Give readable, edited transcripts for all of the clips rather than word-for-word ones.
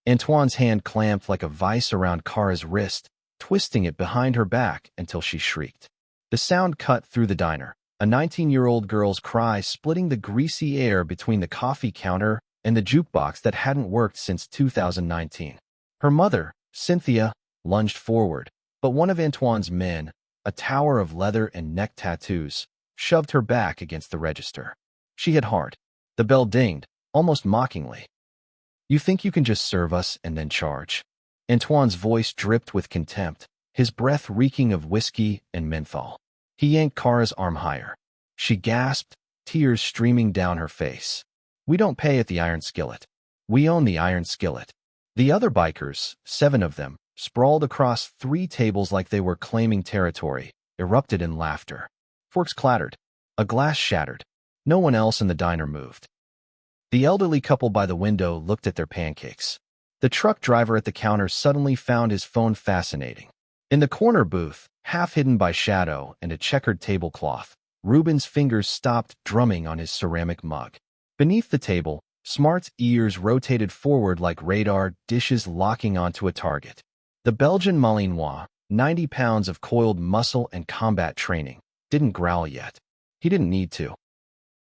Antoine's hand clamped like a vice around Cara's wrist, twisting it behind her back until she shrieked. The sound cut through the diner, a 19-year-old girl's cry splitting the greasy air between the coffee counter and the jukebox that hadn't worked since 2019. Her mother, Cynthia, lunged forward, but one of Antoine's men, a tower of leather and neck tattoos, shoved her back against the register. She hit hard. The bell dinged, almost mockingly. "You think you can just serve us and then charge?" Antoine's voice dripped with contempt, his breath reeking of whiskey and menthol. He yanked Cara's arm higher. She gasped, tears streaming down her face. "We don't pay at the Iron Skillet. We own the Iron Skillet." The other bikers, 7 of them, sprawled across 3 tables like they were claiming territory, erupted in laughter. Forks clattered. A glass shattered. No one else in the diner moved. The elderly couple by the window looked at their pancakes. The truck driver at the counter suddenly found his phone fascinating. In the corner booth, half hidden by shadow and a checkered tablecloth, Reuben's fingers stopped drumming on his ceramic mug. Beneath the table, Smart's ears rotated forward like radar dishes locking onto a target. The Belgian Malinois, 90 pounds of coiled muscle and combat training, didn't growl yet. He didn't need to.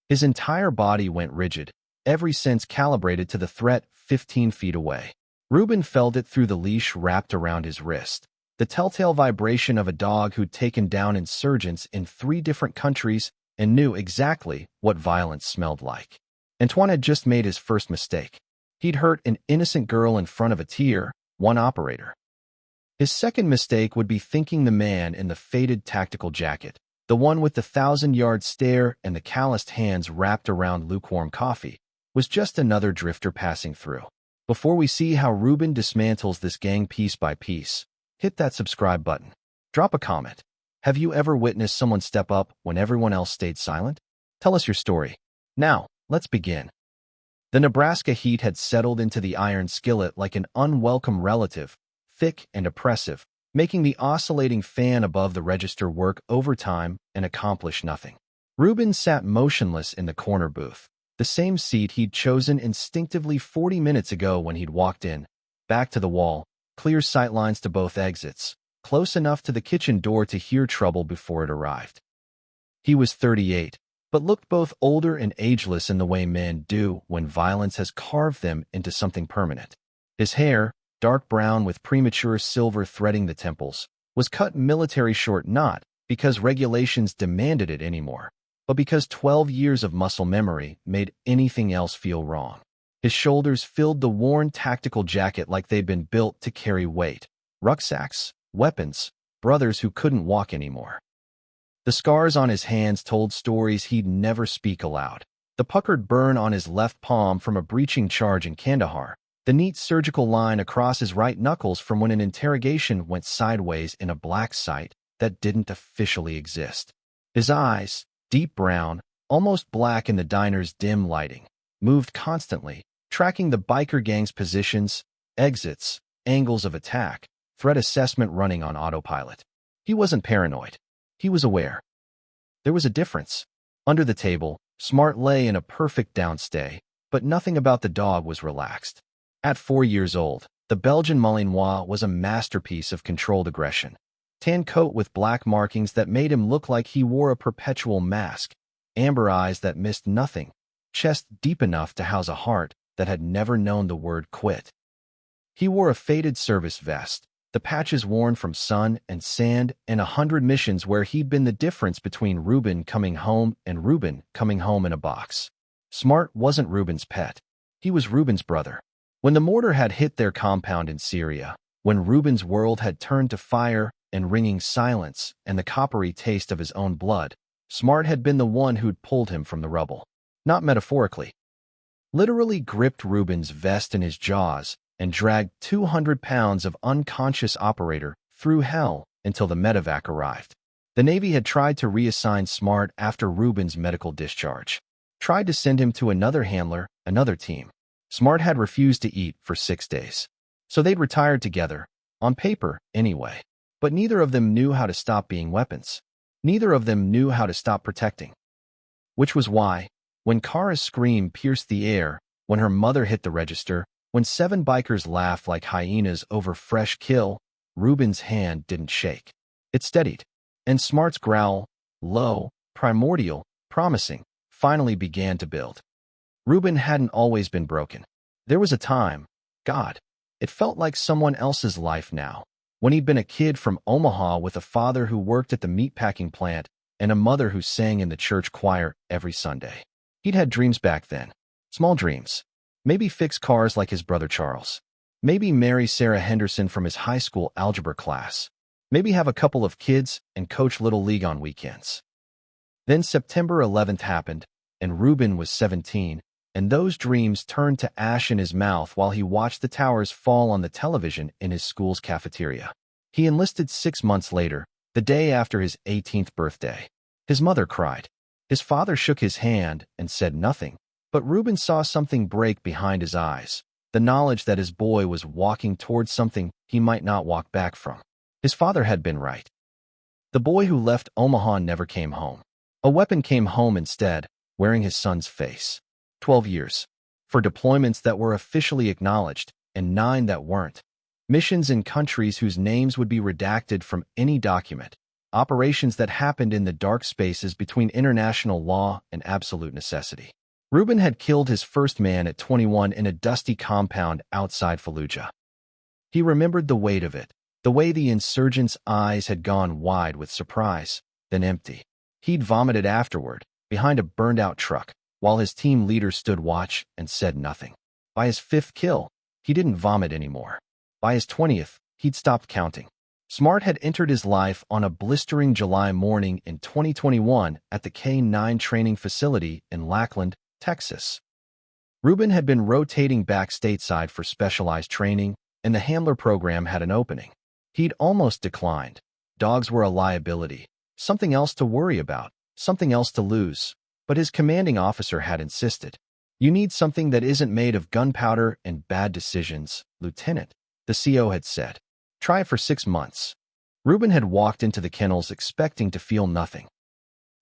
His entire body went rigid, every sense calibrated to the threat 15 feet away. Reuben felt it through the leash wrapped around his wrist, the telltale vibration of a dog who'd taken down insurgents in 3 different countries and knew exactly what violence smelled like. Antoine had just made his first mistake. He'd hurt an innocent girl in front of a Tier 1 operator. His second mistake would be thinking the man in the faded tactical jacket, the one with the 1,000-yard stare and the calloused hands wrapped around lukewarm coffee, was just another drifter passing through. Before we see how Reuben dismantles this gang piece by piece, hit that subscribe button. Drop a comment. Have you ever witnessed someone step up when everyone else stayed silent? Tell us your story. Now, let's begin. The Nebraska heat had settled into the Iron Skillet like an unwelcome relative, thick and oppressive, making the oscillating fan above the register work overtime and accomplish nothing. Reuben sat motionless in the corner booth, the same seat he'd chosen instinctively 40 minutes ago when he'd walked in, back to the wall, clear sightlines to both exits, close enough to the kitchen door to hear trouble before it arrived. He was 38, but looked both older and ageless in the way men do when violence has carved them into something permanent. His hair, dark brown with premature silver threading the temples, was cut military short not because regulations demanded it anymore, but because 12 years of muscle memory made anything else feel wrong. His shoulders filled the worn tactical jacket like they'd been built to carry weight, rucksacks, weapons, brothers who couldn't walk anymore. The scars on his hands told stories he'd never speak aloud. The puckered burn on his left palm from a breaching charge in Kandahar, the neat surgical line across his right knuckles from when an interrogation went sideways in a black site that didn't officially exist. His eyes, deep brown, almost black in the diner's dim lighting, moved constantly, tracking the biker gang's positions, exits, angles of attack, threat assessment running on autopilot. He wasn't paranoid. He was aware. There was a difference. Under the table, Smart lay in a perfect downstay, but nothing about the dog was relaxed. At 4 years old, the Belgian Malinois was a masterpiece of controlled aggression. Tan coat with black markings that made him look like he wore a perpetual mask, amber eyes that missed nothing, chest deep enough to house a heart that had never known the word quit. He wore a faded service vest, the patches worn from sun and sand and 100 missions where he'd been the difference between Reuben coming home and Reuben coming home in a box. Smart wasn't Reuben's pet. He was Reuben's brother. When the mortar had hit their compound in Syria, when Reuben's world had turned to fire and ringing silence and the coppery taste of his own blood, Smart had been the one who'd pulled him from the rubble. Not metaphorically. Literally gripped Reuben's vest in his jaws and dragged 200 pounds of unconscious operator through hell until the medevac arrived. The Navy had tried to reassign Smart after Reuben's medical discharge. Tried to send him to another handler, another team. Smart had refused to eat for 6 days. So they'd retired together, on paper anyway. But neither of them knew how to stop being weapons. Neither of them knew how to stop protecting. Which was why, when Cara's scream pierced the air, when her mother hit the register, When 7 bikers laughed like hyenas over fresh kill, Reuben's hand didn't shake. It steadied, and Smart's growl, low, primordial, promising, finally began to build. Reuben hadn't always been broken. There was a time, God, it felt like someone else's life now, when he'd been a kid from Omaha with a father who worked at the meatpacking plant and a mother who sang in the church choir every Sunday. He'd had dreams back then, small dreams. Maybe fix cars like his brother Charles. Maybe marry Sarah Henderson from his high school algebra class. Maybe have a couple of kids and coach Little League on weekends. Then September 11th happened, and Reuben was 17, and those dreams turned to ash in his mouth while he watched the towers fall on the television in his school's cafeteria. He enlisted 6 months later, the day after his 18th birthday. His mother cried. His father shook his hand and said nothing, but Reuben saw something break behind his eyes, the knowledge that his boy was walking towards something he might not walk back from. His father had been right. The boy who left Omaha never came home. A weapon came home instead, wearing his son's face. 12 years. For deployments that were officially acknowledged, and 9 that weren't. Missions in countries whose names would be redacted from any document. Operations that happened in the dark spaces between international law and absolute necessity. Reuben had killed his first man at 21 in a dusty compound outside Fallujah. He remembered the weight of it, the way the insurgents' eyes had gone wide with surprise, then empty. He'd vomited afterward, behind a burned-out truck, while his team leader stood watch and said nothing. By his 5th kill, he didn't vomit anymore. By his 20th, he'd stopped counting. Smart had entered his life on a blistering July morning in 2021 at the K-9 training facility in Lackland, Texas. Reuben had been rotating back stateside for specialized training, and the handler program had an opening. He'd almost declined. Dogs were a liability, something else to worry about, something else to lose. But his commanding officer had insisted. You need something that isn't made of gunpowder and bad decisions, Lieutenant, the CO had said. Try it for 6 months. Reuben had walked into the kennels expecting to feel nothing.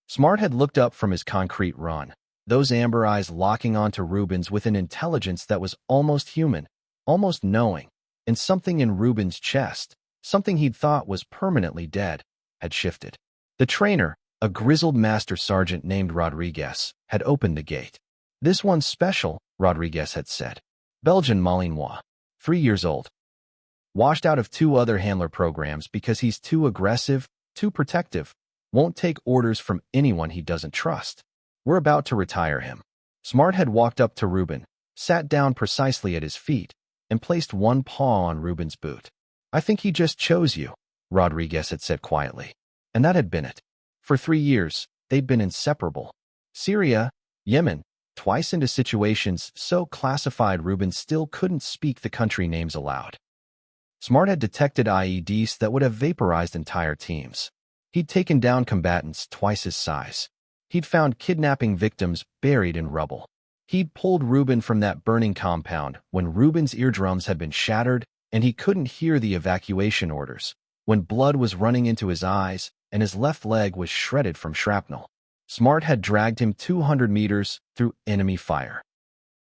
Smart had looked up from his concrete run, those amber eyes locking onto Reuben's with an intelligence that was almost human, almost knowing, and something in Reuben's chest, something he'd thought was permanently dead, had shifted. The trainer, a grizzled master sergeant named Rodriguez, had opened the gate. This one's special, Rodriguez had said. Belgian Malinois, 3 years old. Washed out of 2 other handler programs because he's too aggressive, too protective, won't take orders from anyone he doesn't trust. We're about to retire him. Smart had walked up to Reuben, sat down precisely at his feet, and placed one paw on Reuben's boot. I think he just chose you, Rodriguez had said quietly. And that had been it. For 3 years, they'd been inseparable. Syria, Yemen, twice into situations so classified Reuben still couldn't speak the country names aloud. Smart had detected IEDs that would have vaporized entire teams. He'd taken down combatants twice his size. He'd found kidnapping victims buried in rubble. He'd pulled Reuben from that burning compound when Reuben's eardrums had been shattered and he couldn't hear the evacuation orders, when blood was running into his eyes and his left leg was shredded from shrapnel. Smart had dragged him 200 meters through enemy fire.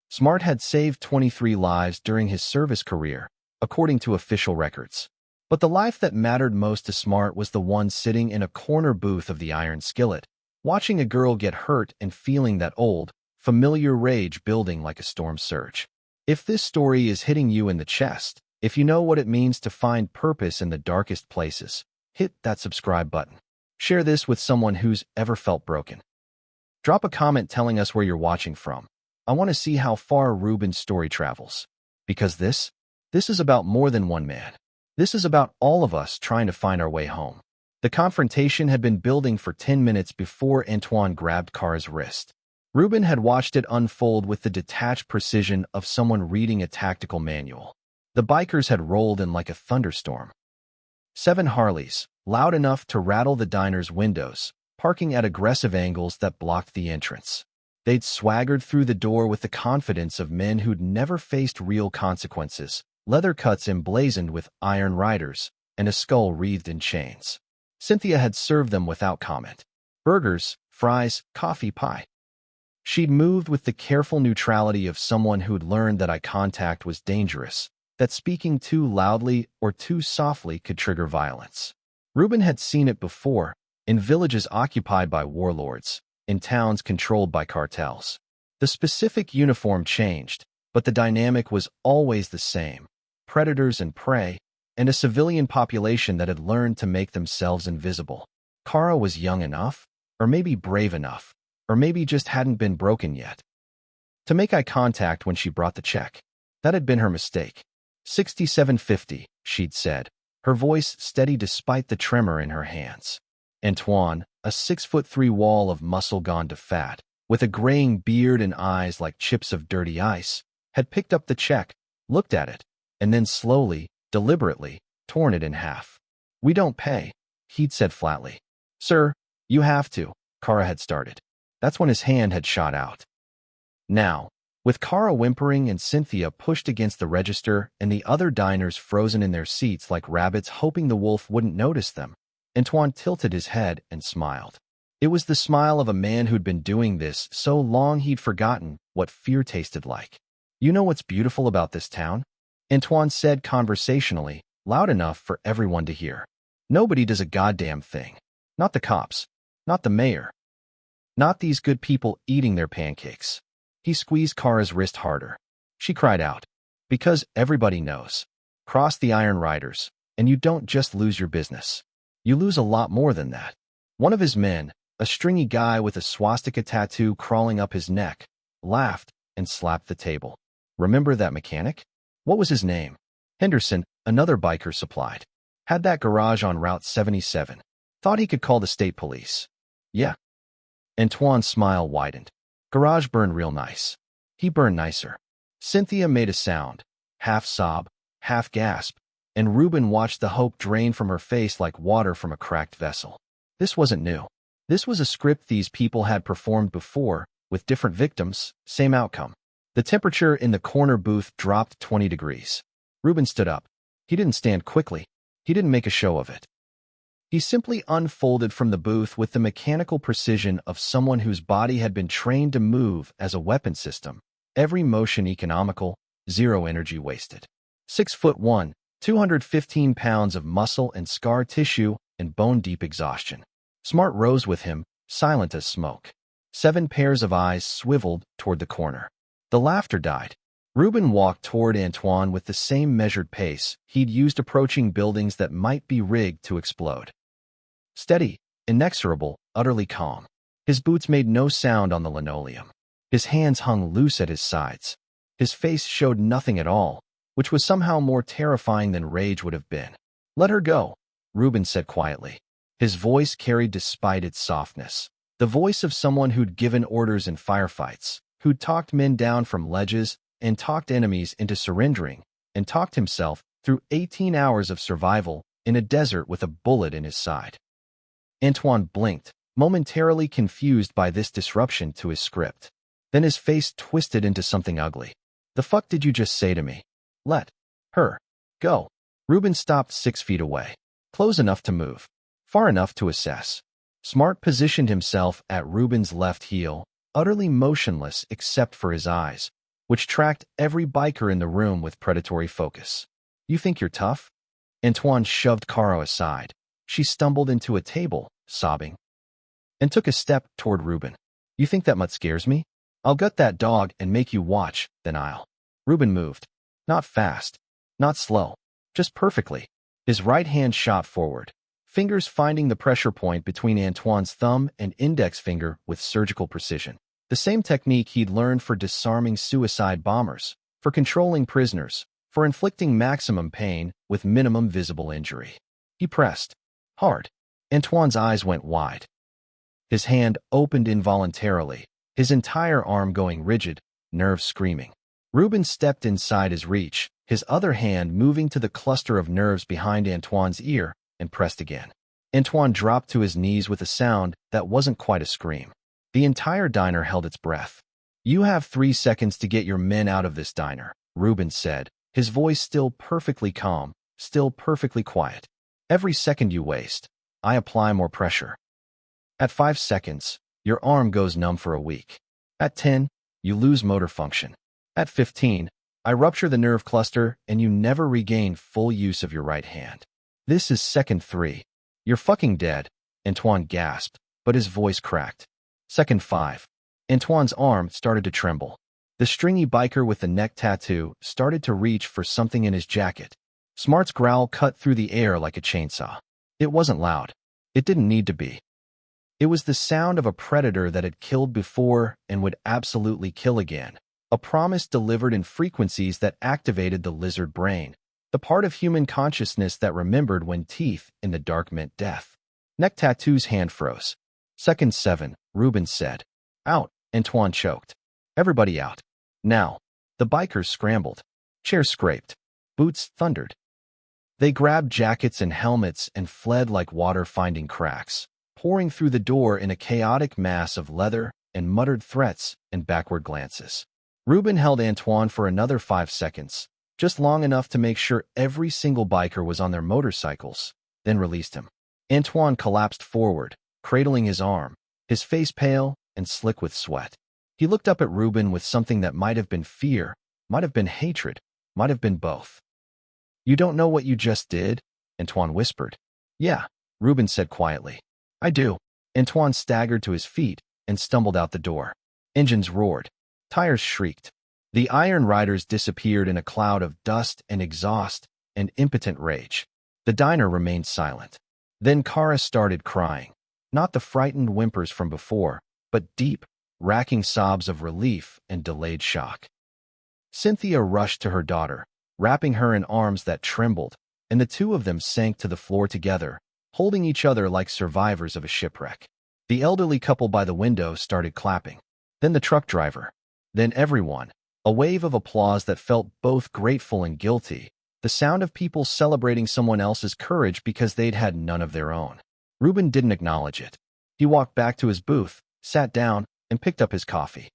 Smart had saved 23 lives during his service career, according to official records. But the life that mattered most to Smart was the one sitting in a corner booth of the Iron Skillet, watching a girl get hurt and feeling that old, familiar rage building like a storm surge. If this story is hitting you in the chest, if you know what it means to find purpose in the darkest places, hit that subscribe button. Share this with someone who's ever felt broken. Drop a comment telling us where you're watching from. I want to see how far Reuben's story travels. Because this is about more than one man. This is about all of us trying to find our way home. The confrontation had been building for 10 minutes before Antoine grabbed Cara's wrist. Reuben had watched it unfold with the detached precision of someone reading a tactical manual. The bikers had rolled in like a thunderstorm. 7 Harleys, loud enough to rattle the diner's windows, parking at aggressive angles that blocked the entrance. They'd swaggered through the door with the confidence of men who'd never faced real consequences, leather cuts emblazoned with iron riders, and a skull wreathed in chains. Cynthia had served them without comment. Burgers, fries, coffee, pie. She'd moved with the careful neutrality of someone who'd learned that eye contact was dangerous, that speaking too loudly or too softly could trigger violence. Reuben had seen it before, in villages occupied by warlords, in towns controlled by cartels. The specific uniform changed, but the dynamic was always the same: predators and prey, and a civilian population that had learned to make themselves invisible. Cara was young enough, or maybe brave enough, or maybe just hadn't been broken yet, to make eye contact when she brought the check. That had been her mistake. $67.50, she'd said, her voice steady despite the tremor in her hands. Antoine, a 6'3" wall of muscle gone to fat, with a graying beard and eyes like chips of dirty ice, had picked up the check, looked at it, and then slowly, deliberately, torn it in half. "We don't pay," he'd said flatly. "Sir, you have to," Cara had started. That's when his hand had shot out. Now, with Cara whimpering and Cynthia pushed against the register and the other diners frozen in their seats like rabbits hoping the wolf wouldn't notice them, Antoine tilted his head and smiled. It was the smile of a man who'd been doing this so long he'd forgotten what fear tasted like. "You know what's beautiful about this town?" Antoine said conversationally, loud enough for everyone to hear. "Nobody does a goddamn thing. Not the cops. Not the mayor. Not these good people eating their pancakes." He squeezed Cara's wrist harder. She cried out. "Because everybody knows. Cross the Iron Riders, and you don't just lose your business. You lose a lot more than that." One of his men, a stringy guy with a swastika tattoo crawling up his neck, laughed and slapped the table. "Remember that mechanic? What was his name?" "Henderson," another biker supplied. "Had that garage on Route 77. Thought he could call the state police." "Yeah." Antoine's smile widened. "Garage burned real nice." "He burned nicer." Cynthia made a sound, half sob, half gasp, and Reuben watched the hope drain from her face like water from a cracked vessel. This wasn't new. This was a script these people had performed before, with different victims, same outcome. The temperature in the corner booth dropped 20 degrees. Reuben stood up. He didn't stand quickly. He didn't make a show of it. He simply unfolded from the booth with the mechanical precision of someone whose body had been trained to move as a weapon system. Every motion economical, zero energy wasted. 6'1", 215 pounds of muscle and scar tissue and bone-deep exhaustion. Smart rose with him, silent as smoke. 7 pairs of eyes swiveled toward the corner. The laughter died. Reuben walked toward Antoine with the same measured pace he'd used approaching buildings that might be rigged to explode. Steady, inexorable, utterly calm. His boots made no sound on the linoleum. His hands hung loose at his sides. His face showed nothing at all, which was somehow more terrifying than rage would have been. "Let her go," Reuben said quietly. His voice carried despite its softness. The voice of someone who'd given orders in firefights, who'd talked men down from ledges and talked enemies into surrendering, and talked himself through 18 hours of survival in a desert with a bullet in his side. Antoine blinked, momentarily confused by this disruption to his script. Then his face twisted into something ugly. "The fuck did you just say to me?" "Let her go." Reuben stopped 6 feet away. Close enough to move. Far enough to assess. Smart positioned himself at Reuben's left heel, utterly motionless except for his eyes, which tracked every biker in the room with predatory focus. "You think you're tough?" Antoine shoved Cara aside. She stumbled into a table, sobbing, and took a step toward Reuben. "You think that much scares me? I'll gut that dog and make you watch, then I'll." Reuben moved. Not fast, not slow, just perfectly. His right hand shot forward, fingers finding the pressure point between Antoine's thumb and index finger with surgical precision. The same technique he'd learned for disarming suicide bombers, for controlling prisoners, for inflicting maximum pain with minimum visible injury. He pressed. Hard. Antoine's eyes went wide. His hand opened involuntarily, his entire arm going rigid, nerves screaming. Reuben stepped inside his reach, his other hand moving to the cluster of nerves behind Antoine's ear, and pressed again. Antoine dropped to his knees with a sound that wasn't quite a scream. The entire diner held its breath. "You have 3 seconds to get your men out of this diner," Reuben said, his voice still perfectly calm, still perfectly quiet. "Every second you waste, I apply more pressure. At 5 seconds, your arm goes numb for a week. At 10, you lose motor function. At 15, I rupture the nerve cluster and you never regain full use of your right hand. This is second 3. You're fucking dead, Antoine gasped, but his voice cracked. Second 5. Antoine's arm started to tremble. The stringy biker with the neck tattoo started to reach for something in his jacket. Smart's growl cut through the air like a chainsaw. It wasn't loud. It didn't need to be. It was the sound of a predator that had killed before and would absolutely kill again. A promise delivered in frequencies that activated the lizard brain, the part of human consciousness that remembered when teeth in the dark meant death. Neck tattoo's hand froze. Second 7, Reuben said. Out, Antoine choked. Everybody out. Now. The bikers scrambled. Chairs scraped. Boots thundered. They grabbed jackets and helmets and fled like water finding cracks, pouring through the door in a chaotic mass of leather and muttered threats and backward glances. Reuben held Antoine for another 5 seconds, just long enough to make sure every single biker was on their motorcycles, then released him. Antoine collapsed forward, cradling his arm, his face pale and slick with sweat. He looked up at Reuben with something that might have been fear, might have been hatred, might have been both. You don't know what you just did? Antoine whispered. Yeah, Reuben said quietly. I do. Antoine staggered to his feet and stumbled out the door. Engines roared. Tires shrieked. The Iron Riders disappeared in a cloud of dust and exhaust and impotent rage. The diner remained silent. Then Cara started crying. Not the frightened whimpers from before, but deep, racking sobs of relief and delayed shock. Cynthia rushed to her daughter, wrapping her in arms that trembled, and the two of them sank to the floor together, holding each other like survivors of a shipwreck. The elderly couple by the window started clapping. Then the truck driver. Then everyone. A wave of applause that felt both grateful and guilty, the sound of people celebrating someone else's courage because they'd had none of their own. Reuben didn't acknowledge it. He walked back to his booth, sat down, and picked up his coffee.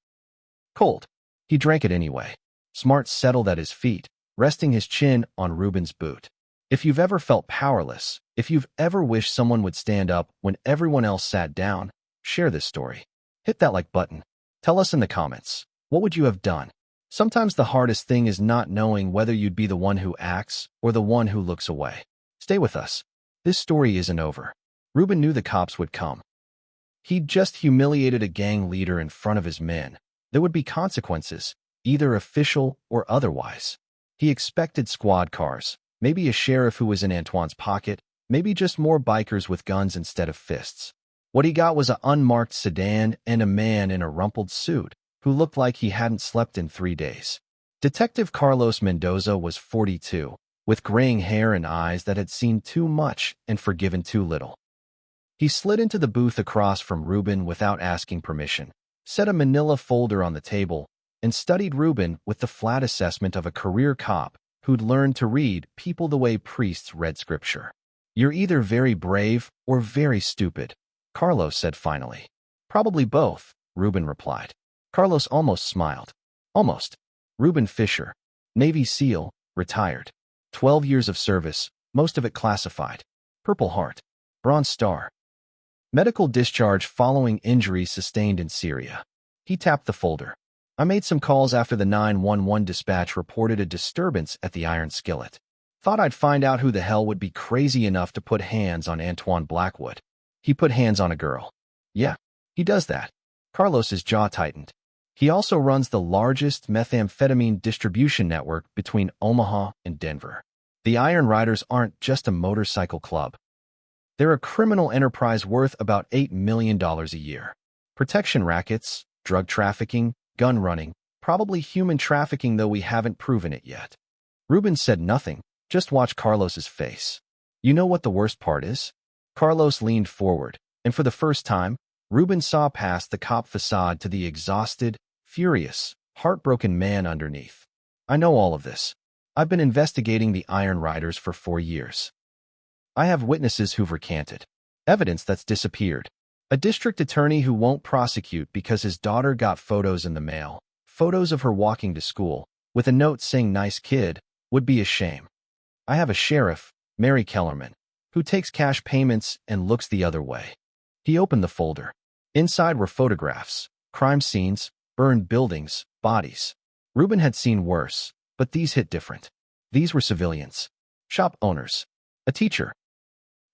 Cold. He drank it anyway. Smart settled at his feet, resting his chin on Reuben's boot. If you've ever felt powerless, if you've ever wished someone would stand up when everyone else sat down, share this story. Hit that like button. Tell us in the comments. What would you have done? Sometimes the hardest thing is not knowing whether you'd be the one who acts or the one who looks away. Stay with us. This story isn't over. Reuben knew the cops would come. He'd just humiliated a gang leader in front of his men. There would be consequences, either official or otherwise. He expected squad cars, maybe a sheriff who was in Antoine's pocket, maybe just more bikers with guns instead of fists. What he got was an unmarked sedan and a man in a rumpled suit who looked like he hadn't slept in 3 days. Detective Carlos Mendoza was 42, with graying hair and eyes that had seen too much and forgiven too little. He slid into the booth across from Reuben without asking permission, set a manila folder on the table, and studied Reuben with the flat assessment of a career cop who'd learned to read people the way priests read scripture. You're either very brave or very stupid, Carlos said finally. Probably both, Reuben replied. Carlos almost smiled. Almost. Reuben Fischer, Navy SEAL, retired. 12 years of service, most of it classified. Purple Heart. Bronze Star. Medical discharge following injuries sustained in Syria. He tapped the folder. I made some calls after the 911 dispatch reported a disturbance at the Iron Skillet. Thought I'd find out who the hell would be crazy enough to put hands on Antoine Blackwood. He put hands on a girl. Yeah, he does that. Carlos's jaw tightened. He also runs the largest methamphetamine distribution network between Omaha and Denver. The Iron Riders aren't just a motorcycle club. They're a criminal enterprise worth about $8 million a year. Protection rackets, drug trafficking, gun running, probably human trafficking, though we haven't proven it yet. Reuben said nothing, just watched Carlos's face. You know what the worst part is? Carlos leaned forward, and for the first time, Reuben saw past the cop facade to the exhausted, furious, heartbroken man underneath. I know all of this. I've been investigating the Iron Riders for 4 years. I have witnesses who've recanted. Evidence that's disappeared. A district attorney who won't prosecute because his daughter got photos in the mail, photos of her walking to school, with a note saying nice kid, would be a shame. I have a sheriff, Mary Kellerman, who takes cash payments and looks the other way. He opened the folder. Inside were photographs, crime scenes, burned buildings, bodies. Reuben had seen worse, but these hit different. These were civilians. Shop owners. A teacher.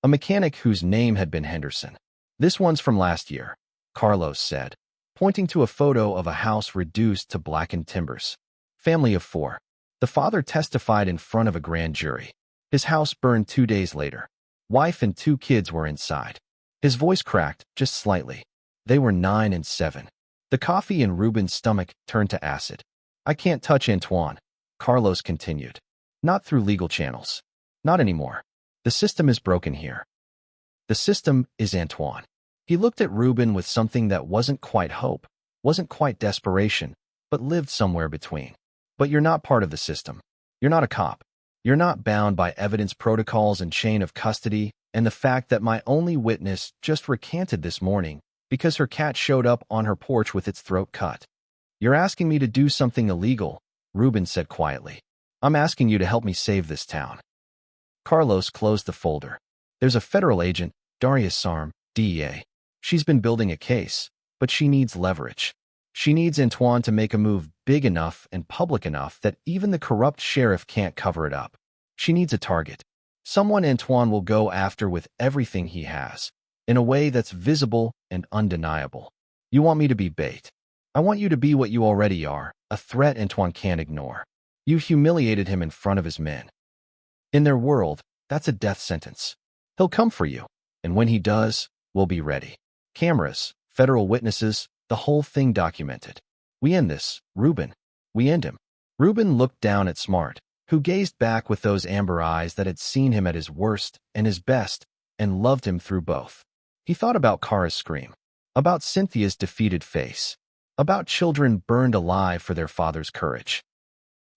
A mechanic whose name had been Henderson. This one's from last year, Carlos said, pointing to a photo of a house reduced to blackened timbers. Family of 4. The father testified in front of a grand jury. His house burned 2 days later. Wife and 2 kids were inside. His voice cracked, just slightly. They were 9 and 7. The coffee in Reuben's stomach turned to acid. I can't touch Antoine, Carlos continued. Not through legal channels. Not anymore. The system is broken here. The system is Antoine. He looked at Reuben with something that wasn't quite hope, wasn't quite desperation, but lived somewhere between. But you're not part of the system. You're not a cop. You're not bound by evidence protocols and chain of custody, and the fact that my only witness just recanted this morning because her cat showed up on her porch with its throat cut. You're asking me to do something illegal, Reuben said quietly. I'm asking you to help me save this town. Carlos closed the folder. There's a federal agent, Darius Sarm, DEA. She's been building a case, but she needs leverage. She needs Antoine to make a move big enough and public enough that even the corrupt sheriff can't cover it up. She needs a target. Someone Antoine will go after with everything he has, in a way that's visible and undeniable. You want me to be bait. I want you to be what you already are, a threat Antoine can't ignore. You humiliated him in front of his men. In their world, that's a death sentence. He'll come for you, and when he does, we'll be ready. Cameras, federal witnesses, the whole thing documented. We end this, Reuben. We end him. Reuben looked down at Smart, who gazed back with those amber eyes that had seen him at his worst and his best and loved him through both. He thought about Cara's scream, about Cynthia's defeated face, about children burned alive for their father's courage.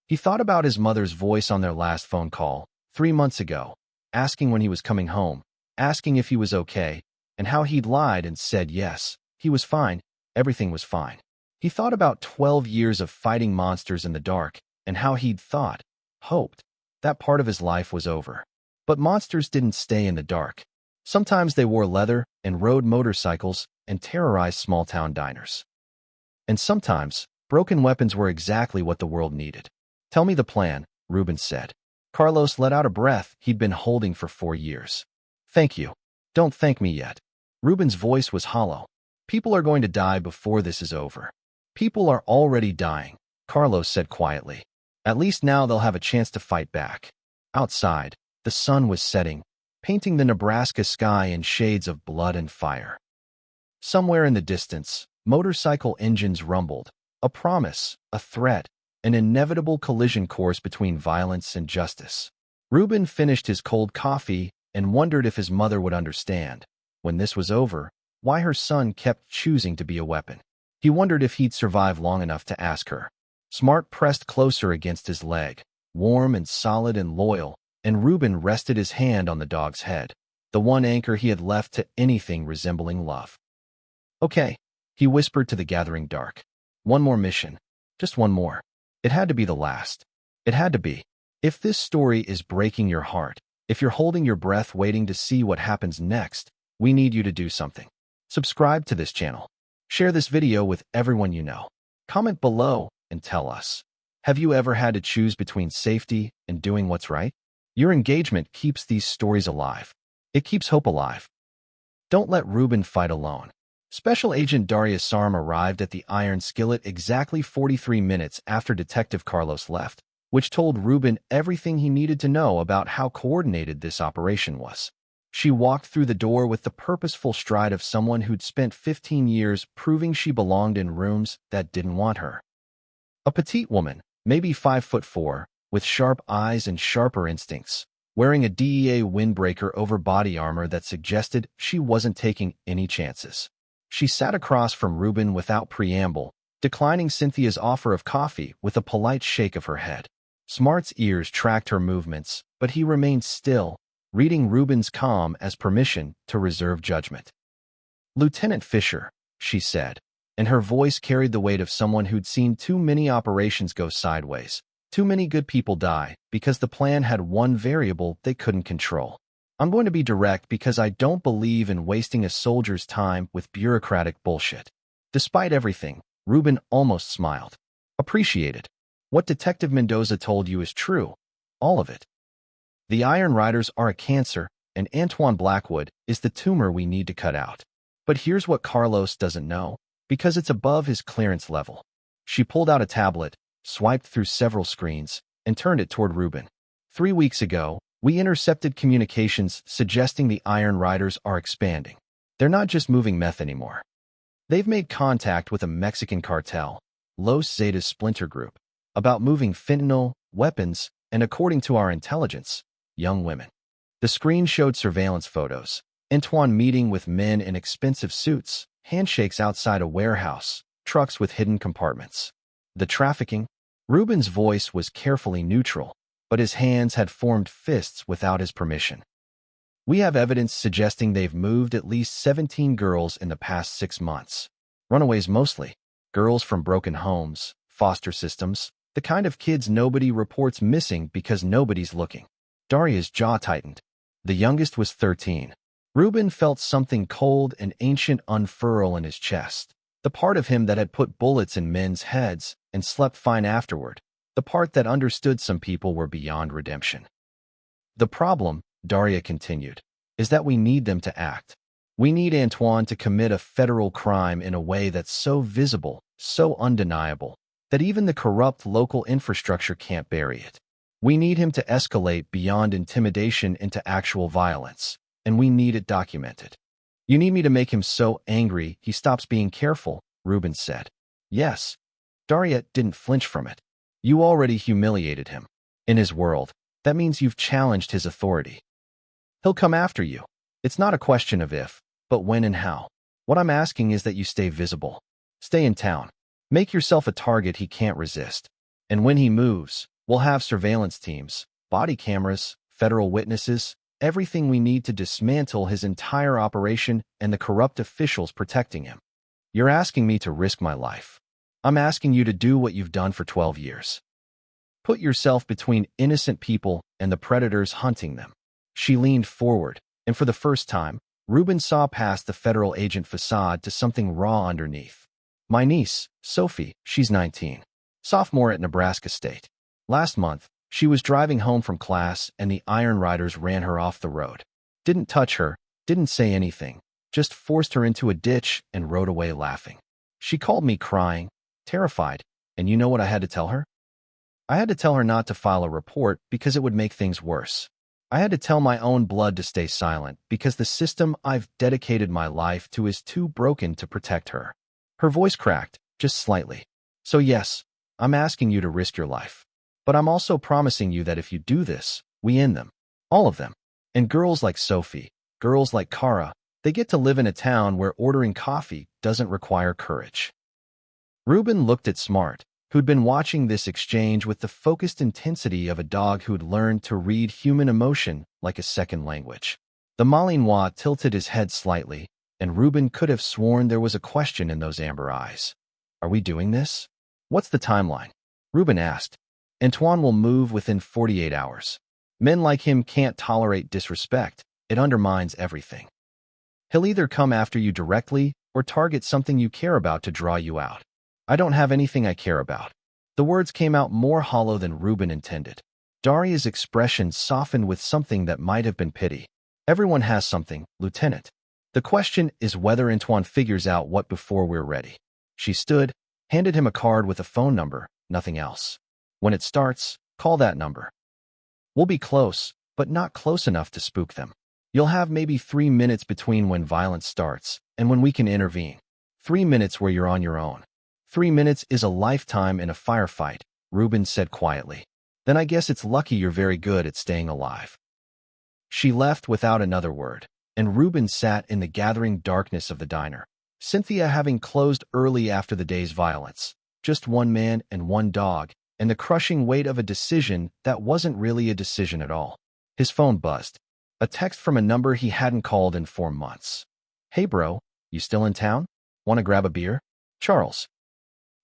He thought about his mother's voice on their last phone call, 3 months ago, asking when he was coming home, asking if he was okay, and how he'd lied and said yes, he was fine, everything was fine. He thought about 12 years of fighting monsters in the dark and how he'd thought, hoped, that part of his life was over. But monsters didn't stay in the dark. Sometimes they wore leather and rode motorcycles and terrorized small-town diners. And sometimes, broken weapons were exactly what the world needed. Tell me the plan, Reuben said. Carlos let out a breath he'd been holding for 4 years. Thank you. Don't thank me yet. Reuben's voice was hollow. People are going to die before this is over. People are already dying, Carlos said quietly. At least now they'll have a chance to fight back. Outside, the sun was setting, painting the Nebraska sky in shades of blood and fire. Somewhere in the distance, motorcycle engines rumbled. A promise, a threat, an inevitable collision course between violence and justice. Reuben finished his cold coffee and wondered if his mother would understand, when this was over, why her son kept choosing to be a weapon. He wondered if he'd survive long enough to ask her. Smart pressed closer against his leg, warm and solid and loyal, and Reuben rested his hand on the dog's head, the one anchor he had left to anything resembling love. Okay, he whispered to the gathering dark. One more mission. Just one more. It had to be the last. It had to be. If this story is breaking your heart, if you're holding your breath waiting to see what happens next, we need you to do something. Subscribe to this channel. Share this video with everyone you know. Comment below and tell us. Have you ever had to choose between safety and doing what's right? Your engagement keeps these stories alive. It keeps hope alive. Don't let Reuben fight alone. Special Agent Darius Sarm arrived at the Iron Skillet exactly 43 minutes after Detective Carlos left, which told Reuben everything he needed to know about how coordinated this operation was. She walked through the door with the purposeful stride of someone who'd spent 15 years proving she belonged in rooms that didn't want her. A petite woman, maybe 5'4", with sharp eyes and sharper instincts, wearing a DEA windbreaker over body armor that suggested she wasn't taking any chances. She sat across from Reuben without preamble, declining Cynthia's offer of coffee with a polite shake of her head. Smart's ears tracked her movements, but he remained still, reading Reuben's calm as permission to reserve judgment. Lieutenant Fischer, she said, and her voice carried the weight of someone who'd seen too many operations go sideways, too many good people die, because the plan had one variable they couldn't control. I'm going to be direct because I don't believe in wasting a soldier's time with bureaucratic bullshit. Despite everything, Reuben almost smiled. Appreciated. What Detective Mendoza told you is true. All of it. The Iron Riders are a cancer, and Antoine Blackwood is the tumor we need to cut out. But here's what Carlos doesn't know, because it's above his clearance level. She pulled out a tablet, swiped through several screens, and turned it toward Reuben. 3 weeks ago, we intercepted communications suggesting the Iron Riders are expanding. They're not just moving meth anymore. They've made contact with a Mexican cartel, Los Zetas splinter group, about moving fentanyl, weapons, and according to our intelligence, young women. The screen showed surveillance photos. Antoine meeting with men in expensive suits, handshakes outside a warehouse, trucks with hidden compartments. The trafficking? Reuben's voice was carefully neutral, but his hands had formed fists without his permission. We have evidence suggesting they've moved at least 17 girls in the past 6 months. Runaways mostly. Girls from broken homes, foster systems, the kind of kids nobody reports missing because nobody's looking. Daria's jaw tightened. The youngest was 13. Reuben felt something cold and ancient unfurl in his chest. The part of him that had put bullets in men's heads and slept fine afterward. The part that understood some people were beyond redemption. The problem, Daria continued, is that we need them to act. We need Antoine to commit a federal crime in a way that's so visible, so undeniable, that even the corrupt local infrastructure can't bury it. We need him to escalate beyond intimidation into actual violence, and we need it documented. You need me to make him so angry he stops being careful, Reuben said. Yes. Daria didn't flinch from it. You already humiliated him. In his world, that means you've challenged his authority. He'll come after you. It's not a question of if, but when and how. What I'm asking is that you stay visible. Stay in town. Make yourself a target he can't resist. And when he moves, we'll have surveillance teams, body cameras, federal witnesses, everything we need to dismantle his entire operation and the corrupt officials protecting him. You're asking me to risk my life. I'm asking you to do what you've done for 12 years. Put yourself between innocent people and the predators hunting them. She leaned forward, and for the first time, Reuben saw past the federal agent facade to something raw underneath. My niece, Sophie, she's 19. Sophomore at Nebraska State. Last month, she was driving home from class and the Iron Riders ran her off the road. Didn't touch her, didn't say anything, just forced her into a ditch and rode away laughing. She called me crying, terrified, and you know what I had to tell her? I had to tell her not to file a report because it would make things worse. I had to tell my own blood to stay silent because the system I've dedicated my life to is too broken to protect her. Her voice cracked, just slightly. So yes, I'm asking you to risk your life. But I'm also promising you that if you do this, we end them. All of them. And girls like Sophie, girls like Cara, they get to live in a town where ordering coffee doesn't require courage. Reuben looked at Smart, who'd been watching this exchange with the focused intensity of a dog who'd learned to read human emotion like a second language. The Malinois tilted his head slightly, and Reuben could have sworn there was a question in those amber eyes. Are we doing this? What's the timeline? Reuben asked. Antoine will move within 48 hours. Men like him can't tolerate disrespect. It undermines everything. He'll either come after you directly or target something you care about to draw you out. I don't have anything I care about. The words came out more hollow than Reuben intended. Daria's expression softened with something that might have been pity. Everyone has something, Lieutenant. The question is whether Antoine figures out what before we're ready. She stood, handed him a card with a phone number, nothing else. When it starts, call that number. We'll be close, but not close enough to spook them. You'll have maybe 3 minutes between when violence starts and when we can intervene. 3 minutes where you're on your own. 3 minutes is a lifetime in a firefight, Reuben said quietly. Then I guess it's lucky you're very good at staying alive. She left without another word, and Reuben sat in the gathering darkness of the diner. Cynthia having closed early after the day's violence. Just one man and one dog, and the crushing weight of a decision that wasn't really a decision at all. His phone buzzed. A text from a number he hadn't called in 4 months. Hey bro, you still in town? Want to grab a beer? Charles.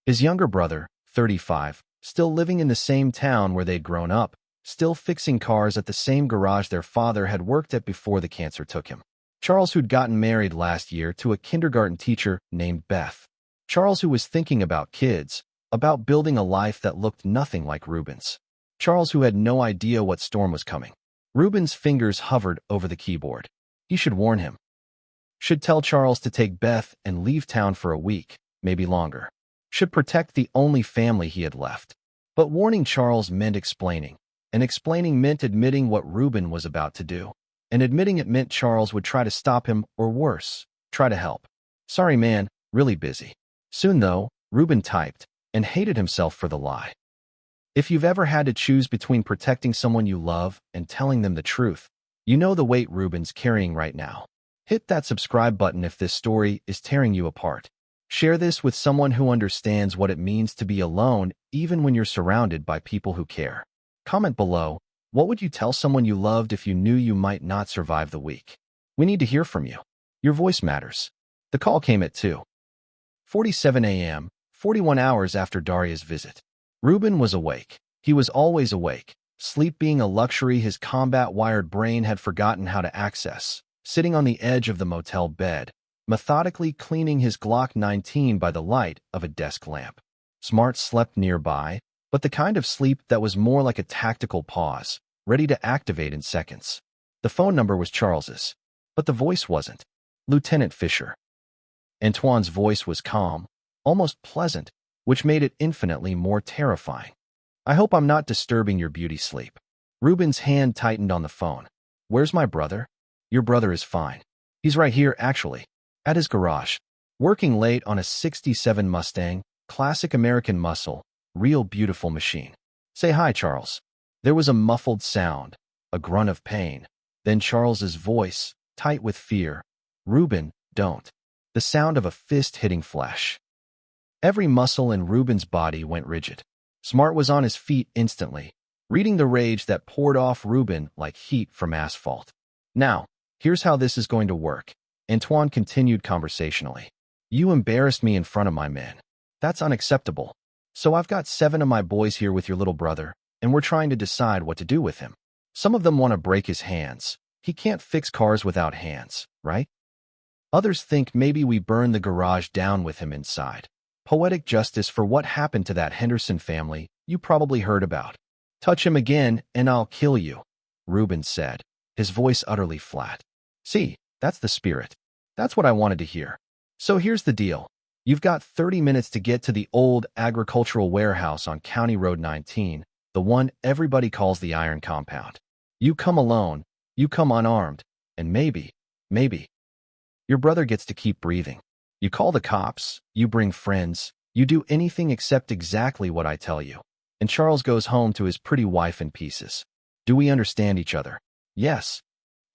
His younger brother, 35, still living in the same town where they'd grown up, still fixing cars at the same garage their father had worked at before the cancer took him. Charles, who'd gotten married last year to a kindergarten teacher named Beth. Charles, who was thinking about kids, about building a life that looked nothing like Reuben's. Charles, who had no idea what storm was coming. Reuben's fingers hovered over the keyboard. He should warn him. Should tell Charles to take Beth and leave town for a week, maybe longer. Should protect the only family he had left. But warning Charles meant explaining, and explaining meant admitting what Reuben was about to do. And admitting it meant Charles would try to stop him, or worse, try to help. Sorry man, really busy. Soon though, Reuben typed, and hated himself for the lie. If you've ever had to choose between protecting someone you love and telling them the truth, you know the weight Reuben's carrying right now. Hit that subscribe button if this story is tearing you apart. Share this with someone who understands what it means to be alone even when you're surrounded by people who care. Comment below, what would you tell someone you loved if you knew you might not survive the week? We need to hear from you. Your voice matters. The call came at 2:47 a.m., 41 hours after Daria's visit. Reuben was awake. He was always awake, sleep being a luxury his combat-wired brain had forgotten how to access, sitting on the edge of the motel bed, methodically cleaning his Glock 19 by the light of a desk lamp. Smart slept nearby, but the kind of sleep that was more like a tactical pause, ready to activate in seconds. The phone number was Charles's, but the voice wasn't. Lieutenant Fischer. Antoine's voice was calm, almost pleasant, which made it infinitely more terrifying. I hope I'm not disturbing your beauty sleep. Reuben's hand tightened on the phone. Where's my brother? Your brother is fine. He's right here, actually. At his garage. Working late on a '67 Mustang, classic American muscle, real beautiful machine. Say hi, Charles. There was a muffled sound, a grunt of pain. Then Charles's voice, tight with fear. Reuben, don't. The sound of a fist hitting flesh. Every muscle in Reuben's body went rigid. Smart was on his feet instantly, reading the rage that poured off Reuben like heat from asphalt. Now, here's how this is going to work. Antoine continued conversationally. You embarrassed me in front of my men. That's unacceptable. So I've got 7 of my boys here with your little brother, and we're trying to decide what to do with him. Some of them want to break his hands. He can't fix cars without hands, right? Others think maybe we burn the garage down with him inside. Poetic justice for what happened to that Henderson family you probably heard about. Touch him again and I'll kill you, Reuben said, his voice utterly flat. See, that's the spirit. That's what I wanted to hear. So here's the deal. You've got 30 minutes to get to the old agricultural warehouse on County Road 19, the one everybody calls the Iron Compound. You come alone, you come unarmed, and maybe, your brother gets to keep breathing. You call the cops, you bring friends, you do anything except exactly what I tell you. And Charles goes home to his pretty wife in pieces. Do we understand each other? Yes.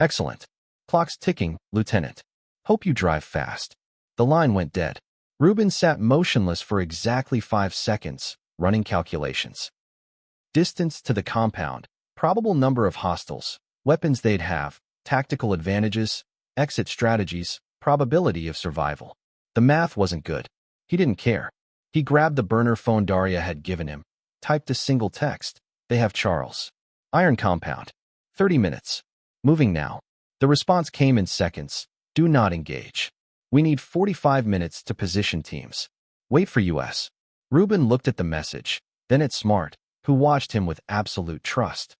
Excellent. Clock's ticking, Lieutenant. Hope you drive fast. The line went dead. Reuben sat motionless for exactly 5 seconds, running calculations. Distance to the compound, probable number of hostiles, weapons they'd have, tactical advantages, exit strategies, probability of survival. The math wasn't good. He didn't care. He grabbed the burner phone Daria had given him, typed a single text. They have Charles. Iron Compound. 30 minutes. Moving now. The response came in seconds. Do not engage. We need 45 minutes to position teams. Wait for US. Reuben looked at the message, then at Smart, who watched him with absolute trust.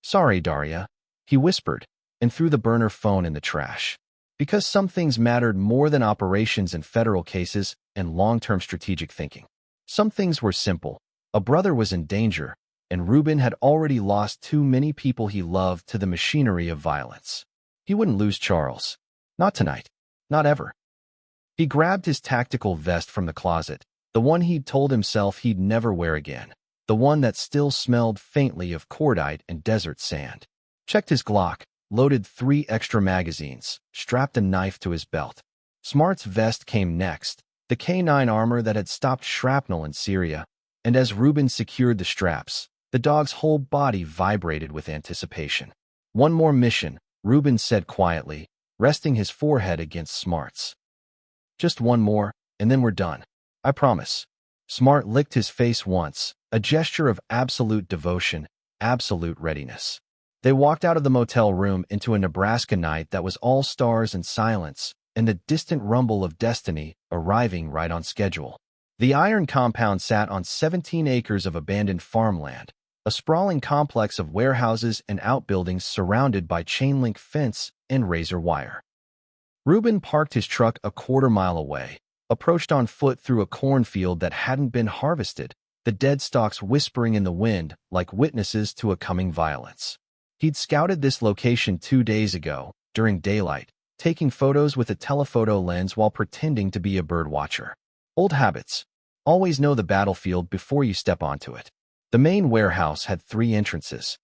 Sorry, Daria, he whispered, and threw the burner phone in the trash. Because some things mattered more than operations in federal cases and long-term strategic thinking. Some things were simple. A brother was in danger, and Reuben had already lost too many people he loved to the machinery of violence. He wouldn't lose Charles. Not tonight. Not ever. He grabbed his tactical vest from the closet, the one he'd told himself he'd never wear again, the one that still smelled faintly of cordite and desert sand. Checked his Glock, loaded 3 extra magazines, strapped a knife to his belt. Smart's vest came next, the K9 armor that had stopped shrapnel in Syria, and as Reuben secured the straps, the dog's whole body vibrated with anticipation. One more mission, Reuben said quietly, resting his forehead against Smart's. Just one more, and then we're done. I promise. Smart licked his face once, a gesture of absolute devotion, absolute readiness. They walked out of the motel room into a Nebraska night that was all stars and silence, and the distant rumble of destiny arriving right on schedule. The iron compound sat on 17 acres of abandoned farmland, a sprawling complex of warehouses and outbuildings surrounded by chain-link fence and razor wire. Reuben parked his truck a quarter-mile away, approached on foot through a cornfield that hadn't been harvested, the dead stalks whispering in the wind like witnesses to a coming violence. He'd scouted this location 2 days ago, during daylight, taking photos with a telephoto lens while pretending to be a birdwatcher. Old habits. Always know the battlefield before you step onto it. The main warehouse had 3 entrances.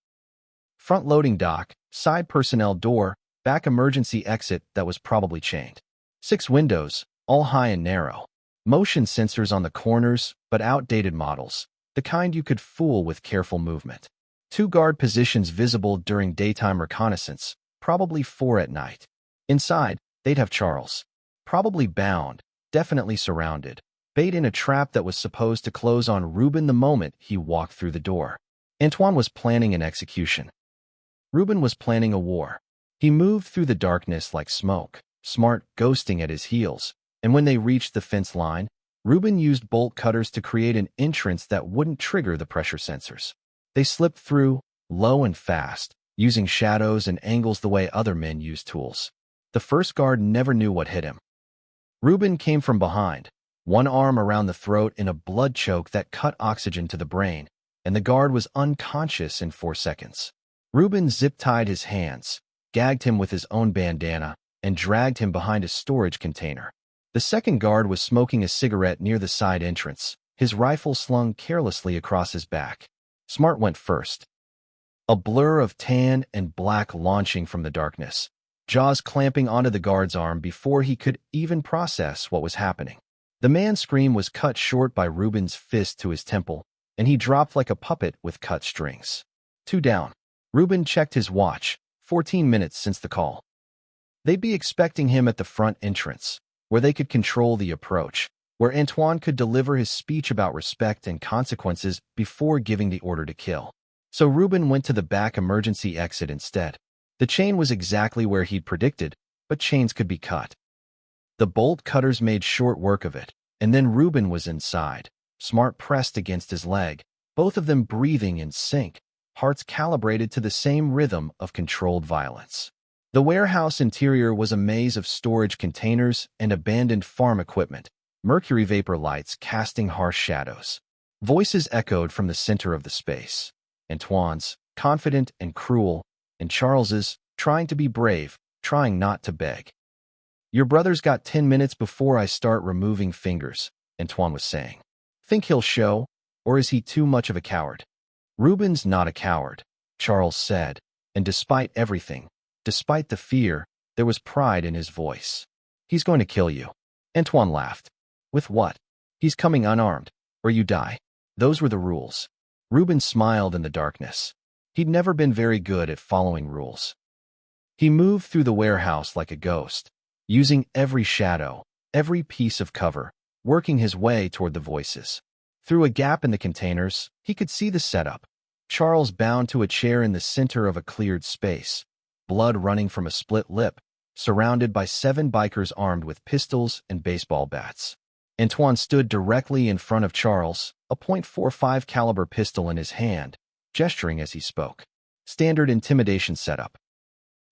Front loading dock, side personnel door, back emergency exit that was probably chained. 6 windows, all high and narrow. Motion sensors on the corners, but outdated models, the kind you could fool with careful movement. 2 guard positions visible during daytime reconnaissance, probably 4 at night. Inside, they'd have Charles. Probably bound, definitely surrounded, bait in a trap that was supposed to close on Reuben the moment he walked through the door. Antoine was planning an execution. Reuben was planning a war. He moved through the darkness like smoke, Smart ghosting at his heels, and when they reached the fence line, Reuben used bolt cutters to create an entrance that wouldn't trigger the pressure sensors. They slipped through, low and fast, using shadows and angles the way other men use tools. The first guard never knew what hit him. Reuben came from behind, one arm around the throat in a blood choke that cut oxygen to the brain, and the guard was unconscious in 4 seconds. Reuben zip-tied his hands, gagged him with his own bandana, and dragged him behind a storage container. The second guard was smoking a cigarette near the side entrance, his rifle slung carelessly across his back. Smart went first. A blur of tan and black launching from the darkness, jaws clamping onto the guard's arm before he could even process what was happening. The man's scream was cut short by Reuben's fist to his temple, and he dropped like a puppet with cut strings. 2 down. Reuben checked his watch, 14 minutes since the call. They'd be expecting him at the front entrance, where they could control the approach, where Antoine could deliver his speech about respect and consequences before giving the order to kill. So Reuben went to the back emergency exit instead. The chain was exactly where he'd predicted, but chains could be cut. The bolt cutters made short work of it, and then Reuben was inside, Smart pressed against his leg, both of them breathing in sync, hearts calibrated to the same rhythm of controlled violence. The warehouse interior was a maze of storage containers and abandoned farm equipment, mercury vapor lights casting harsh shadows. Voices echoed from the center of the space. Antoine's, confident and cruel, and Charles's, trying to be brave, trying not to beg. "Your brother's got 10 minutes before I start removing fingers," Antoine was saying. "Think he'll show, or is he too much of a coward?" "Reuben's not a coward," Charles said, and despite everything, despite the fear, there was pride in his voice. "He's going to kill you." Antoine laughed. "With what? He's coming unarmed, or you die. Those were the rules." Reuben smiled in the darkness. He'd never been very good at following rules. He moved through the warehouse like a ghost, using every shadow, every piece of cover, working his way toward the voices. Through a gap in the containers, he could see the setup. Charles bound to a chair in the center of a cleared space, blood running from a split lip, surrounded by 7 bikers armed with pistols and baseball bats. Antoine stood directly in front of Charles, a .45 caliber pistol in his hand, gesturing as he spoke. Standard intimidation setup.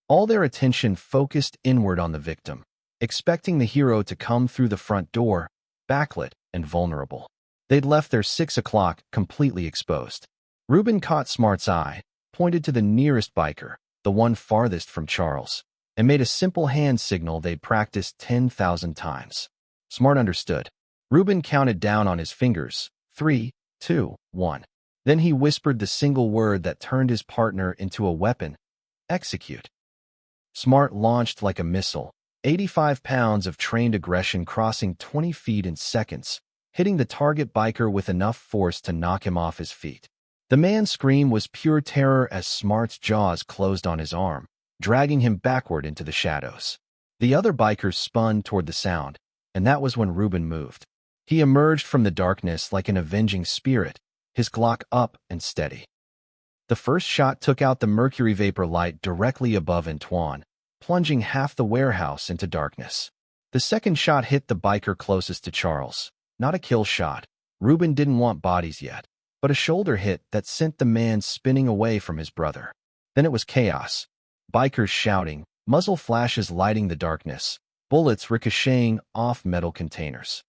All their attention focused inward on the victim, expecting the hero to come through the front door, backlit and vulnerable. They'd left their 6 o'clock completely exposed. Reuben caught Smart's eye, pointed to the nearest biker, the one farthest from Charles, and made a simple hand signal they'd practiced 10,000 times. Smart understood. Reuben counted down on his fingers, 3, 2, 1. Then he whispered the single word that turned his partner into a weapon: execute. Smart launched like a missile, 85 pounds of trained aggression crossing 20 feet in seconds, hitting the target biker with enough force to knock him off his feet. The man's scream was pure terror as Smart's jaws closed on his arm, dragging him backward into the shadows. The other bikers spun toward the sound, and that was when Reuben moved. He emerged from the darkness like an avenging spirit, his Glock up and steady. The first shot took out the mercury vapor light directly above Antoine, plunging half the warehouse into darkness. The second shot hit the biker closest to Charles. Not a kill shot. Reuben didn't want bodies yet, but a shoulder hit that sent the man spinning away from his brother. Then it was chaos. Bikers shouting, muzzle flashes lighting the darkness, bullets ricocheting off metal containers.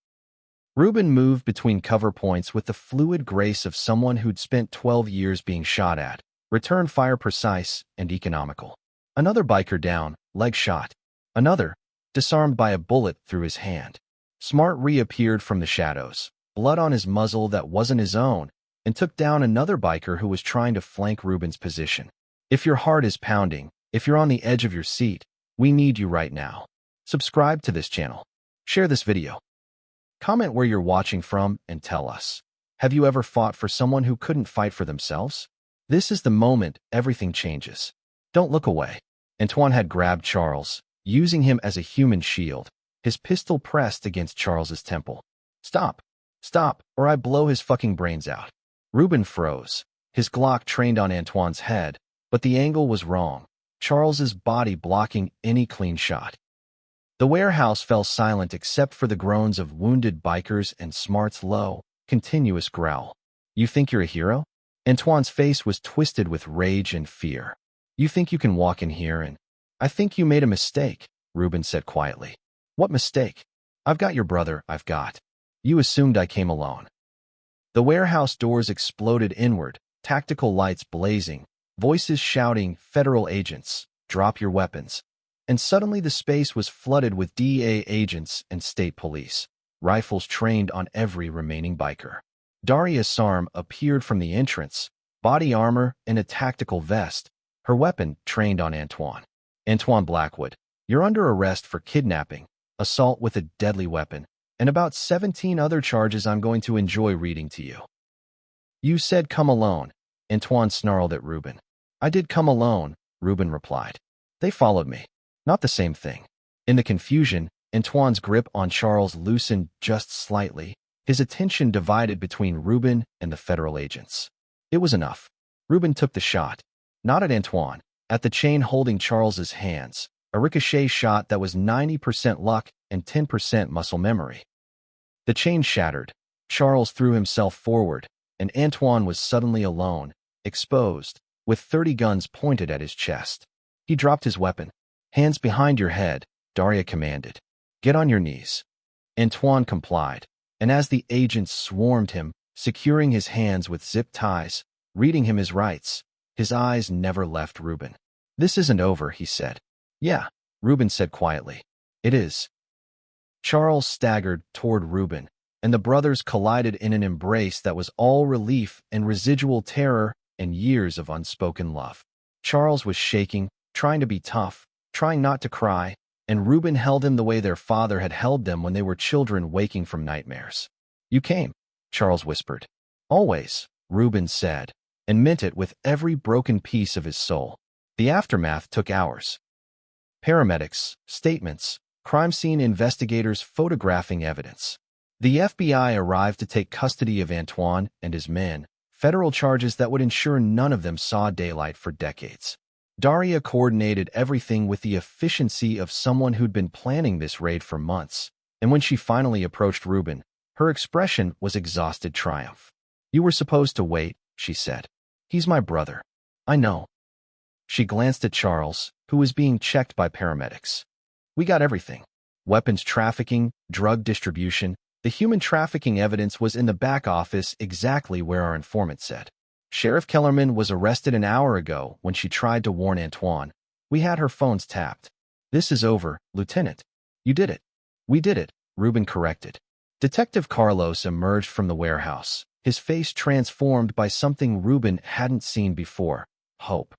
Reuben moved between cover points with the fluid grace of someone who'd spent 12 years being shot at, return fire precise and economical. Another biker down, leg shot. Another, disarmed by a bullet through his hand. Smart reappeared from the shadows, blood on his muzzle that wasn't his own, and took down another biker who was trying to flank Reuben's position. If your heart is pounding, if you're on the edge of your seat, we need you right now. Subscribe to this channel. Share this video. Comment where you're watching from and tell us. Have you ever fought for someone who couldn't fight for themselves? This is the moment everything changes. Don't look away. Antoine had grabbed Charles, using him as a human shield, his pistol pressed against Charles's temple. Stop. Stop, or I blow his fucking brains out. Reuben froze, his Glock trained on Antoine's head, but the angle was wrong, Charles's body blocking any clean shot. The warehouse fell silent except for the groans of wounded bikers and Smart's low, continuous growl. You think you're a hero? Antoine's face was twisted with rage and fear. You think you can walk in here and... I think you made a mistake, Reuben said quietly. What mistake? I've got your brother, I've got. You assumed I came alone. The warehouse doors exploded inward, tactical lights blazing, voices shouting, federal agents, drop your weapons. And suddenly the space was flooded with DEA agents and state police, rifles trained on every remaining biker. Daria Sarm appeared from the entrance, body armor and a tactical vest, her weapon trained on Antoine. Antoine Blackwood, you're under arrest for kidnapping, assault with a deadly weapon, and about 17 other charges I'm going to enjoy reading to you. You said come alone, Antoine snarled at Reuben. I did come alone, Reuben replied. They followed me. Not the same thing. In the confusion, Antoine's grip on Charles loosened just slightly, his attention divided between Reuben and the federal agents. It was enough. Reuben took the shot, not at Antoine, at the chain holding Charles's hands, a ricochet shot that was 90% luck and 10% muscle memory. The chain shattered. Charles threw himself forward, and Antoine was suddenly alone, exposed, with 30 guns pointed at his chest. He dropped his weapon. Hands behind your head, Daria commanded. Get on your knees. Antoine complied, and as the agents swarmed him, securing his hands with zip ties, reading him his rights, his eyes never left Reuben. This isn't over, he said. Yeah, Reuben said quietly. It is. Charles staggered toward Reuben, and the brothers collided in an embrace that was all relief and residual terror and years of unspoken love. Charles was shaking, trying to be tough, trying not to cry, and Reuben held him the way their father had held them when they were children waking from nightmares. You came, Charles whispered. Always, Reuben said, and meant it with every broken piece of his soul. The aftermath took hours. Paramedics, statements, crime scene investigators photographing evidence. The FBI arrived to take custody of Antoine and his men, federal charges that would ensure none of them saw daylight for decades. Daria coordinated everything with the efficiency of someone who'd been planning this raid for months, and when she finally approached Reuben, her expression was exhausted triumph. You were supposed to wait, she said. He's my brother. I know. She glanced at Charles, who was being checked by paramedics. We got everything. Weapons trafficking, drug distribution. The human trafficking evidence was in the back office exactly where our informant said. Sheriff Kellerman was arrested an hour ago when she tried to warn Antoine. We had her phones tapped. This is over, Lieutenant. You did it. We did it, Reuben corrected. Detective Carlos emerged from the warehouse, his face transformed by something Reuben hadn't seen before, hope.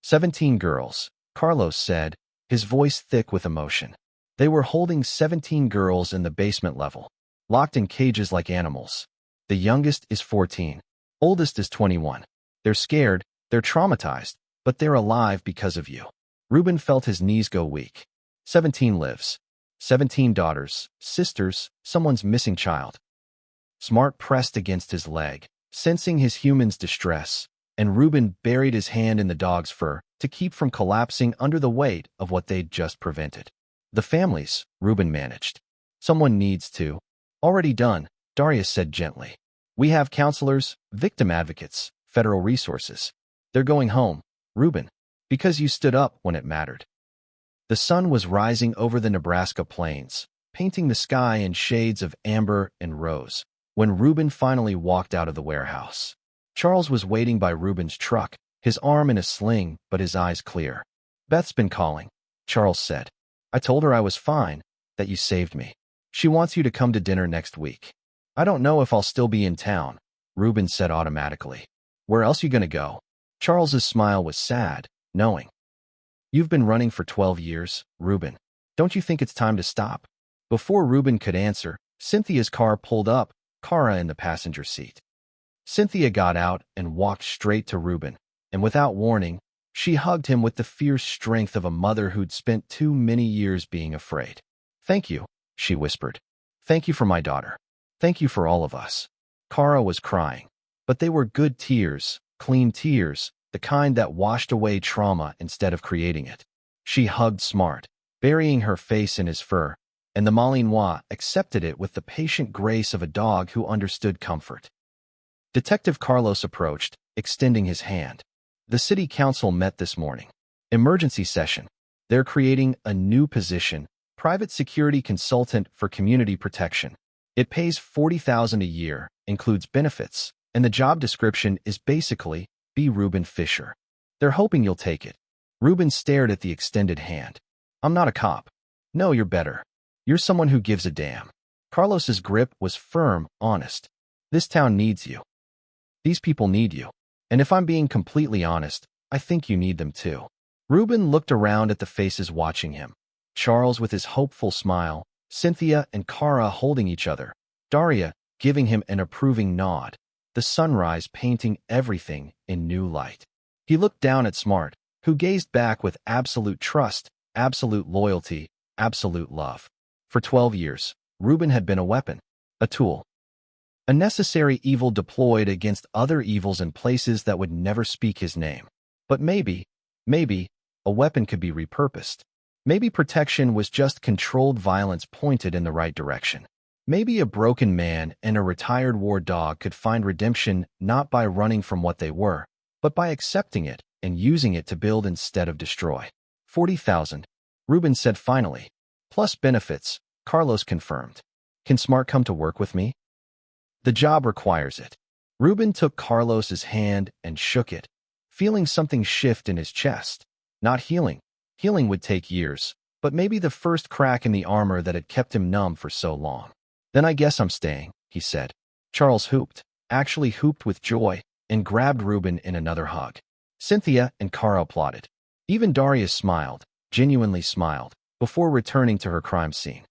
17 girls, Carlos said, his voice thick with emotion. They were holding 17 girls in the basement level, locked in cages like animals. The youngest is 14. Oldest is 21. They're scared, they're traumatized, but they're alive because of you. Reuben felt his knees go weak. 17 lives. 17 daughters, sisters, someone's missing child. Smart pressed against his leg, sensing his human's distress, and Reuben buried his hand in the dog's fur to keep from collapsing under the weight of what they'd just prevented. The families, Reuben managed. Someone needs to. Already done, Darius said gently. We have counselors, victim advocates, federal resources. They're going home, Reuben, because you stood up when it mattered. The sun was rising over the Nebraska plains, painting the sky in shades of amber and rose, when Reuben finally walked out of the warehouse. Charles was waiting by Reuben's truck, his arm in a sling but his eyes clear. Beth's been calling, Charles said. I told her I was fine, that you saved me. She wants you to come to dinner next week. I don't know if I'll still be in town, Reuben said automatically. Where else you gonna go? Charles's smile was sad, knowing. You've been running for 12 years, Reuben. Don't you think it's time to stop? Before Reuben could answer, Cynthia's car pulled up, Cara in the passenger seat. Cynthia got out and walked straight to Reuben, and without warning, she hugged him with the fierce strength of a mother who'd spent too many years being afraid. Thank you, she whispered. Thank you for my daughter. Thank you for all of us. Cara was crying, but they were good tears, clean tears, the kind that washed away trauma instead of creating it. She hugged Smart, burying her face in his fur, and the Malinois accepted it with the patient grace of a dog who understood comfort. Detective Carlos approached, extending his hand. The city council met this morning. Emergency session. They're creating a new position, private security consultant for community protection. It pays $40,000 a year, includes benefits, and the job description is basically, be Reuben Fischer. They're hoping you'll take it. Reuben stared at the extended hand. I'm not a cop. No, you're better. You're someone who gives a damn. Carlos's grip was firm, honest. This town needs you. These people need you. And if I'm being completely honest, I think you need them too. Reuben looked around at the faces watching him. Charles with his hopeful smile, Cynthia and Cara holding each other, Daria giving him an approving nod, the sunrise painting everything in new light. He looked down at Smart, who gazed back with absolute trust, absolute loyalty, absolute love. For 12 years, Reuben had been a weapon, a tool. A necessary evil deployed against other evils in places that would never speak his name. But maybe, a weapon could be repurposed. Maybe protection was just controlled violence pointed in the right direction. Maybe a broken man and a retired war dog could find redemption not by running from what they were, but by accepting it and using it to build instead of destroy. 40,000, Reuben said finally. Plus benefits, Carlos confirmed. Can Smart come to work with me? The job requires it. Reuben took Carlos's hand and shook it, feeling something shift in his chest. Not healing. Healing would take years, but maybe the first crack in the armor that had kept him numb for so long. Then I guess I'm staying, he said. Charles hooped, actually hooped with joy, and grabbed Reuben in another hug. Cynthia and Cara applauded. Even Darius smiled, genuinely smiled, before returning to her crime scene.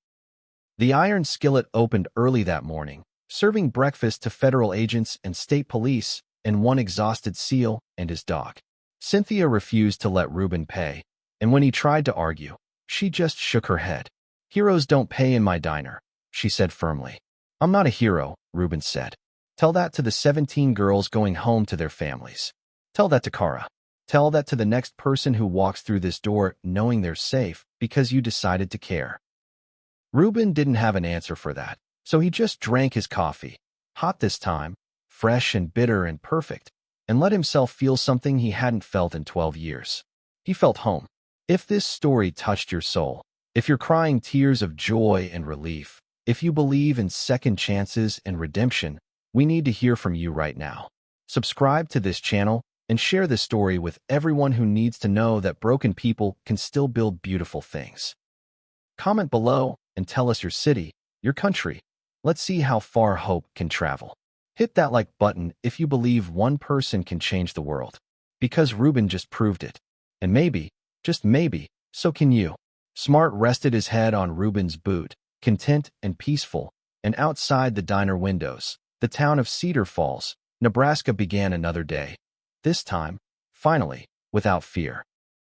The Iron Skillet opened early that morning, serving breakfast to federal agents and state police and one exhausted SEAL and his dog. Cynthia refused to let Reuben pay, and when he tried to argue, she just shook her head. Heroes don't pay in my diner, she said firmly. I'm not a hero, Reuben said. Tell that to the 17 girls going home to their families. Tell that to Cara. Tell that to the next person who walks through this door knowing they're safe because you decided to care. Reuben didn't have an answer for that, so he just drank his coffee, hot this time, fresh and bitter and perfect, and let himself feel something he hadn't felt in 12 years. He felt home. If this story touched your soul, if you're crying tears of joy and relief, if you believe in second chances and redemption, we need to hear from you right now. Subscribe to this channel and share this story with everyone who needs to know that broken people can still build beautiful things. Comment below and tell us your city, your country. Let's see how far hope can travel. Hit that like button if you believe one person can change the world. Because Reuben just proved it. And maybe, just maybe, so can you. Smart rested his head on Reuben's boot, content and peaceful, and outside the diner windows, the town of Cedar Falls, Nebraska began another day. This time, finally, without fear.